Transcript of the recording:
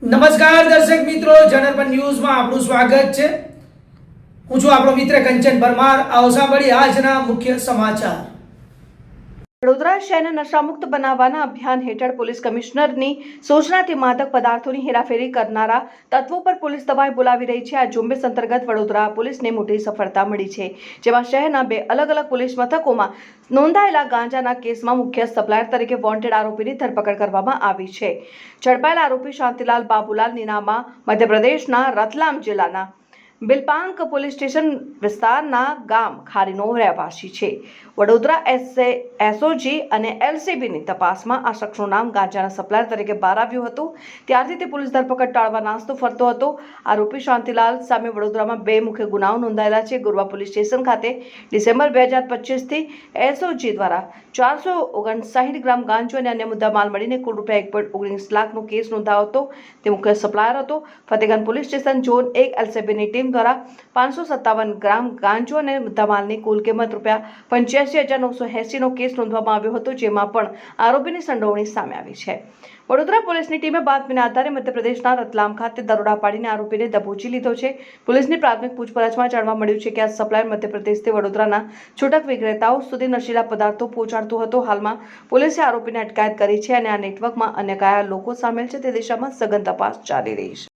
નમસ્કાર દર્શક મિત્રો, જનરપન ન્યૂઝમાં આપનું સ્વાગત છે। હું છું આપણો મિત્ર કંચન પરમાર। આવો સાંભળીએ આજના મુખ્ય સમાચાર। વડોદરા શહેરને નશામુક્ત બનાવવાના અભિયાન હેઠળ પોલીસ કમિશનરની સૂચનાથી માદક પદાર્થોની હેરાફેરી કરનારા તત્વો પર પોલીસ દબાઈ બોલાવી રહી છે। આ ઝુંબેશ અંતર્ગત વડોદરા પોલીસને મોટી સફળતા મળી છે, જેમાં શહેરના 2 અલગ અલગ પોલીસ મથકોમાં નોંધાયેલા ગાંજાના કેસમાં મુખ્ય સપ્લાયર તરીકે વોન્ટેડ આરોપીની ધરપકડ કરવામાં આવી છે। ઝડપાયેલ આરોપી શાંતિલાલ બાબુલાલ નીનામા મધ્યપ્રદેશના રતલામ જિલ્લાના બિલપાંક પોલીસ સ્ટેશન વિસ્તારના ગામ ખારીનો રહેવાસી છે। વડોદરા એસઓજી અને એલસીબીની તપાસમાં આ શખ્સનું નામ ગાંજાના સપ્લાયર તરીકે બહાર આવ્યું હતું। ત્યારથી તે પોલીસ ધરપકડ ટાળવા નાસ્તો ફરતો હતો। આરોપી શાંતિલાલ સામે વડોદરામાં 2 મુખ્ય ગુનાઓ નોંધાયેલા છે। ગોરવા પોલીસ સ્ટેશન ખાતે ડિસેમ્બર 2025 થી એસઓજી દ્વારા 459 ગ્રામ ગાંજો અને અન્ય મુદ્દામાલ મળીને કુલ ₹1.19 લાખનો કેસ નોંધાયો હતો। તે મુખ્ય સપ્લાયર હતો। ફતેગંજ પોલીસ સ્ટેશન ઝોન 1 એલસીબીની ટીમ દ્વારા 557 ગ્રામ ગાંજો અને મુદ્દામાલની કુલ કિંમત ₹85,980 નો કેસ નોંધવામાં આવ્યો હતો, જેમાં પણ આરોપીની સંડોવણી સામે આવી છે। વડોદરા પોલીસની ટીમે બાતમીના આધારે મધ્યપ્રદેશના રતલામ ખાતે દરોડા પાડીને આરોપીને દબોચી લીધો છે। પોલીસની પ્રાથમિક પૂછપરછમાં જાણવા મળ્યું છે કે આ સપ્લાયર મધ્યપ્રદેશથી વડોદરાના છૂટક વિક્રેતાઓ સુધી નશીલા પદાર્થો પહોંચાડતો હતો। હાલમાં પોલીસે આરોપીને અટકાયત કરી છે અને આ નેટવર્કમાં અન્ય કયા લોકો સામેલ છે તે દિશામાં સઘન તપાસ ચાલી રહી છે।